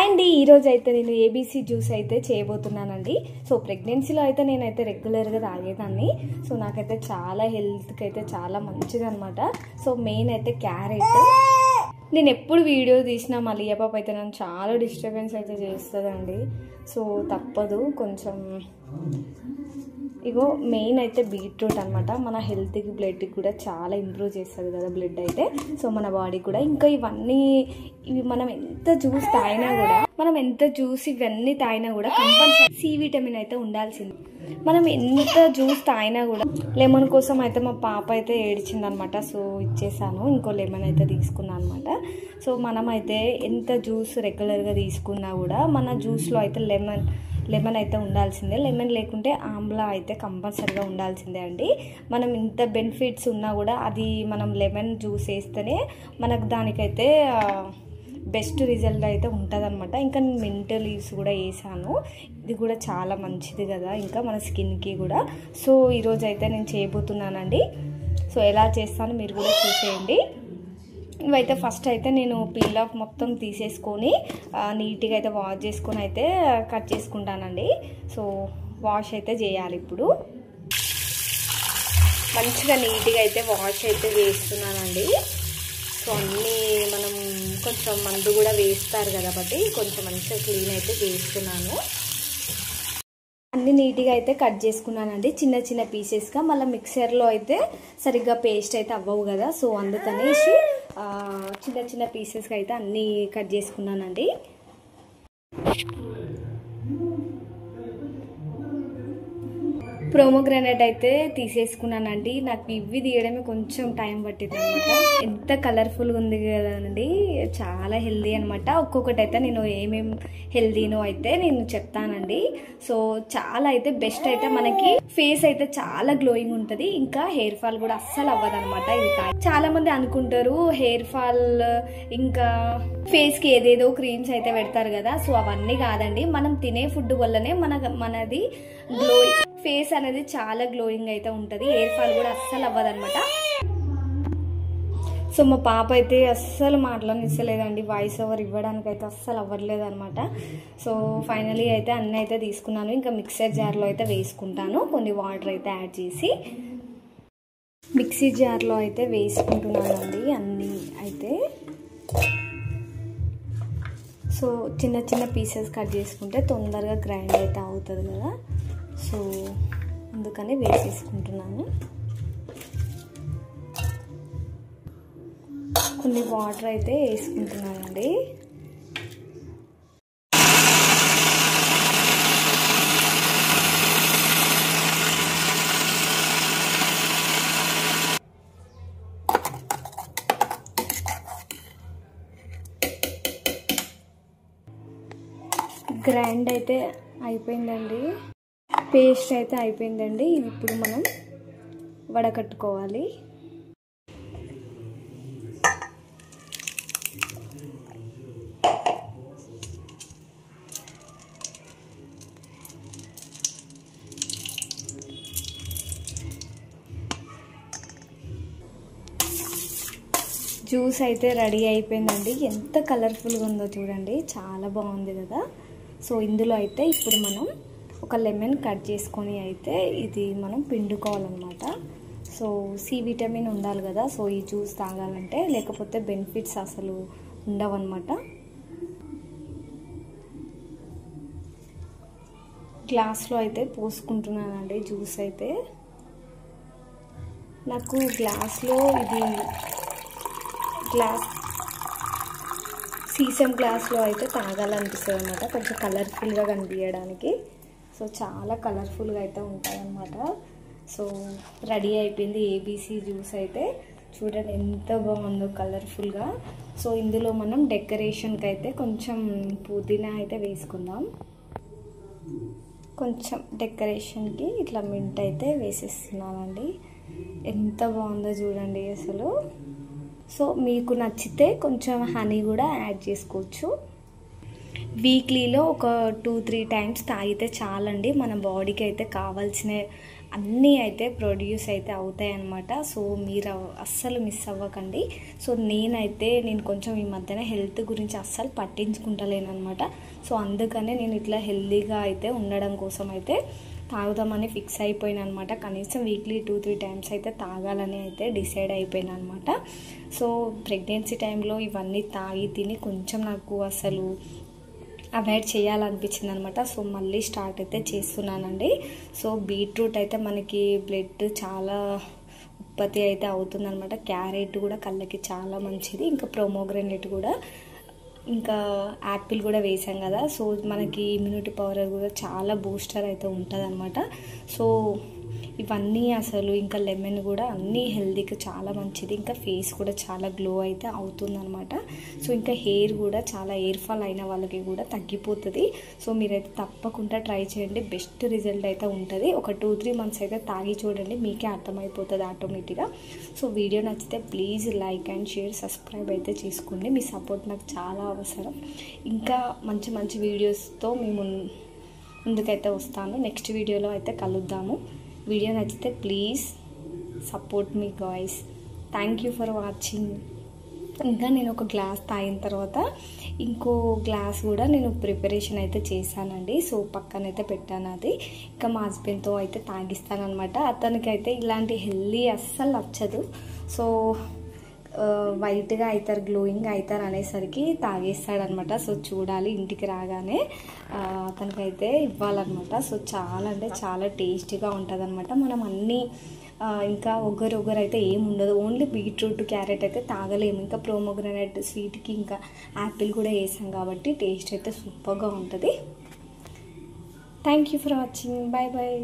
And ఈ రోజు అయితే నేను ఏబీసీ జ్యూస్ అయితే చేయబోతున్నానండి. సో ప్రెగ్నెన్సీలో అయితే నేనైతే రెగ్యులర్గా తాగేదాన్ని. సో నాకైతే చాలా హెల్త్కి అయితే చాలా మంచిది అనమాట. సో మెయిన్ అయితే క్యారెట్. నేను ఎప్పుడు వీడియో తీసినా మళ్ళీ పాప అయితే నన్ను చాలా డిస్టర్బెన్స్ అయితే చేస్తుందండి. సో తప్పదు కొంచెం. ఇగో మెయిన్ అయితే బీట్రూట్ అనమాట. మన హెల్త్కి బ్లడ్కి కూడా చాలా ఇంప్రూవ్ చేస్తుంది కదా బ్లడ్ అయితే. సో మన బాడీ కూడా ఇంకా ఇవి మనం ఎంత జ్యూస్ తాగినా కూడా కంపల్సరీ సి విటమిన్ అయితే ఉండాల్సింది. మనం ఎంత జ్యూస్ తాగినా కూడా లెమన్ కోసం అయితే మా పాప అయితే ఏడిచిందనమాట. సో ఇచ్చేసాను, ఇంకో లెమన్ అయితే తీసుకున్నాను అనమాట. సో మనమైతే ఎంత జ్యూస్ రెగ్యులర్గా తీసుకున్నా కూడా మన జ్యూస్లో అయితే లెమన్ అయితే ఉండాల్సిందే. లెమన్ లేకుంటే ఆమ్లా అయితే కంపల్సరీగా ఉండాల్సిందే అండి. మనం ఇంత బెనిఫిట్స్ ఉన్నా కూడా అది మనం లెమన్ జ్యూస్ వేస్తేనే మనకు దానికైతే బెస్ట్ రిజల్ట్ అయితే ఉంటుంది అనమాట. ఇంకా నేను మింట్ లీవ్స్ కూడా వేసాను. ఇది కూడా చాలా మంచిది కదా ఇంకా మన స్కిన్కి కూడా. సో ఈరోజు అయితే నేను చేయబోతున్నానండి. సో ఎలా చేస్తాను మీరు కూడా చూసేయండి. ఇవైతే ఫస్ట్ అయితే నేను పీల్ ఆఫ్ మొత్తం తీసేసుకొని నీట్గా అయితే వాష్ చేసుకొని అయితే కట్ చేసుకుంటానండి. సో వాష్ అయితే చేయాలి. ఇప్పుడు మంచిగా నీట్గా అయితే వాష్ అయితే చేస్తున్నానండి. సో అన్నీ మనం కొంచెం మందు కూడా వేస్తారు కాబట్టి కొంచెం మంచిగా క్లీన్ అయితే చేస్తున్నాను. అన్ని నీట్గా అయితే కట్ చేసుకున్నానండి చిన్న చిన్న పీసెస్గా. మళ్ళీ మిక్సర్లో అయితే సరిగ్గా పేస్ట్ అయితే అవ్వవు కదా. సో అందుకనేసి చిన్న చిన్న పీసెస్గా అయితే అన్నీ కట్ చేసుకున్నానండి. ప్రోమోగ్రానైట్ అయితే తీసేసుకున్నానండి. నాకు ఇవి తీయడమే కొంచెం టైం పట్టింది అనమాట. ఎంత కలర్ఫుల్గా ఉంది కదండి, చాలా హెల్దీ అనమాట. ఒక్కొక్కటి అయితే నేను ఏమేమి హెల్దీనో అయితే నేను చెప్తానండి. సో చాలా అయితే బెస్ట్ అయితే మనకి ఫేస్ అయితే చాలా గ్లోయింగ్ ఉంటుంది. ఇంకా హెయిర్ ఫాల్ కూడా అస్సలు అవ్వదు అనమాట. ఇది చాలా మంది అనుకుంటారు హెయిర్ ఫాల్ ఇంకా ఫేస్కి ఏదేదో క్రీమ్స్ అయితే పెడతారు కదా. సో అవన్నీ కాదండి, మనం తినే ఫుడ్ వల్లనే మనది గ్లోయింగ్ ఫేస్ అనేది చాలా గ్లోయింగ్ అయితే ఉంటుంది. హెయిర్ ఫాల్ కూడా అస్సలు అవ్వదు అనమాట. సో మా పాప అయితే అస్సలు మాట్లాడనిస్తలేదండి, వాయిస్ ఓవర్ ఇవ్వడానికి అయితే అస్సలు అవ్వట్లేదు అనమాట. సో ఫైనలీ అయితే అన్నీ అయితే తీసుకున్నాను. ఇంకా మిక్సర్ జార్లో అయితే వేసుకుంటాను. కొన్ని వాటర్ అయితే యాడ్ చేసి మిక్సీ జార్లో అయితే వేసుకుంటున్నానండి అన్నీ అయితే. సో చిన్న చిన్న పీసెస్ కట్ చేసుకుంటే తొందరగా గ్రైండ్ అయితే అవుతుంది కదా. సో అందుకని వేసేసుకుంటున్నాను. కొన్ని వాటర్ అయితే వేసుకుంటున్నానండి. గ్రైండ్ అయితే అయిపోయిందండి, పేస్ట్ అయితే అయిపోయిందండి. ఇది ఇప్పుడు మనం వడకట్టుకోవాలి. జ్యూస్ అయితే రెడీ అయిపోయిందండి. ఎంత కలర్ఫుల్గా ఉందో చూడండి, చాలా బాగుంది కదా. సో ఇందులో అయితే ఇప్పుడు మనం ఒక లెమన్ కట్ చేసుకొని అయితే ఇది మనం పిండుకోవాలన్నమాట. సో సి విటమిన్ ఉండాలి కదా. సో ఈ జ్యూస్ తాగాలంటే, లేకపోతే బెనిఫిట్స్ అసలు ఉండవన్నమాట. గ్లాస్లో అయితే పోసుకుంటున్నానండి జ్యూస్ అయితే. నాకు గ్లాస్లో ఇది సీసం గ్లాస్లో అయితే తాగాలనిపిస్తుంది అనమాట, కొంచెం కలర్ఫుల్గా కనిపించడానికి. సో చాలా కలర్ఫుల్గా అయితే ఉంటాయి అన్నమాట. సో రెడీ అయిపోయింది ఏబీసీ జ్యూస్ అయితే. చూడండి ఎంత బాగుందో కలర్ఫుల్గా. సో ఇందులో మనం డెకరేషన్కి అయితే కొంచెం పుదీనా అయితే వేసుకుందాం. కొంచెం డెకరేషన్కి ఇట్లా మింట్ అయితే వేసేస్తున్నానండి. ఎంత బాగుందో చూడండి అసలు. సో మీకు నచ్చితే కొంచెం హనీ కూడా యాడ్ చేసుకోవచ్చు. వీక్లీలో ఒక 2-3 టైమ్స్ తాగితే చాలండి. మన బాడీకి అయితే కావాల్సిన అన్నీ అయితే ప్రొడ్యూస్ అయితే అవుతాయి అన్నమాట. సో మీరు అస్సలు మిస్ అవ్వకండి. సో నేను కొంచెం ఈ మధ్యన హెల్త్ గురించి అస్సలు పట్టించుకుంటలేను అనమాట. సో అందుకనే నేను ఇట్లా హెల్తీగా అయితే ఉండడం కోసం అయితే తాగుదామని ఫిక్స్ అయిపోయినా అనమాట. కనీసం వీక్లీ 2-3 టైమ్స్ అయితే తాగాలని అయితే డిసైడ్ అయిపోయినా అనమాట. సో ప్రెగ్నెన్సీ టైంలో ఇవన్నీ తాగి తిని కొంచెం నాకు అసలు అవాయిడ్ చేయాలనిపించింది అనమాట. సో మళ్ళీ స్టార్ట్ అయితే చేస్తున్నానండి. సో బీట్రూట్ అయితే మనకి బ్లడ్ చాలా ఉత్పత్తి అయితే అవుతుందన్నమాట. క్యారెట్ కూడా కళ్ళకి చాలా మంచిది. ఇంకా ప్రోమోగ్రానేట్ కూడా, ఇంకా యాపిల్ కూడా వేసాం కదా. సో మనకి ఇమ్యూనిటీ పవర్ కూడా చాలా బూస్టర్ అయితే ఉంటుంది అనమాట. సో ఇవన్నీ అసలు ఇంకా లెమన్ కూడా అన్నీ హెల్తీకి చాలా మంచిది. ఇంకా ఫేస్ కూడా చాలా గ్లో అయితే అవుతుందన్నమాట. సో ఇంకా హెయిర్ కూడా చాలా హెయిర్ ఫాల్ అయిన వాళ్ళకి కూడా తగ్గిపోతుంది. సో మీరైతే తప్పకుండా ట్రై చేయండి. బెస్ట్ రిజల్ట్ అయితే ఉంటుంది. ఒక 2-3 మంత్స్ అయితే తాగి చూడండి, మీకే అర్థమైపోతుంది ఆటోమేటిక్గా. సో వీడియో నచ్చితే please like and share, subscribe అయితే చేసుకోండి. మీ సపోర్ట్ నాకు చాలా అవసరం. ఇంకా మంచి మంచి వీడియోస్తో మేము ముందుకైతే వస్తాను. నెక్స్ట్ వీడియోలో అయితే కలుద్దాము. వీడియో నచ్చితే please support me guys. Thank you for watching. ఇంకా నేను ఒక గ్లాస్ తాగిన తర్వాత ఇంకో గ్లాస్ కూడా నేను ప్రిపరేషన్ అయితే చేశానండి. సో పక్కనైతే పెట్టాను అది. ఇంకా మా హస్బెండ్తో అయితే తాగిస్తానమాట. అతనికి అయితే ఇలాంటి హెల్దీ అస్సలు నచ్చదు. సో వైట్గా అవుతారు, గ్లోయింగ్ అవుతారు అనేసరికి తాగేస్తాడనమాట. సో చూడాలి, ఇంటికి రాగానే అతనికైతే ఇవ్వాలన్నమాట. సో చాలా అంటే చాలా టేస్టీగా ఉంటుంది అనమాట. మనం అన్నీ ఇంకా ఒగరు అయితే ఏమి ఉండదు. ఓన్లీ బీట్రూట్, క్యారెట్ అయితే తాగలేము. ఇంకా ప్రోమోగ్రానేట్ స్వీట్కి ఇంకా యాపిల్ కూడా వేసాం కాబట్టి టేస్ట్ అయితే సూపర్గా ఉంటుంది. Thank you for watching. Bye bye.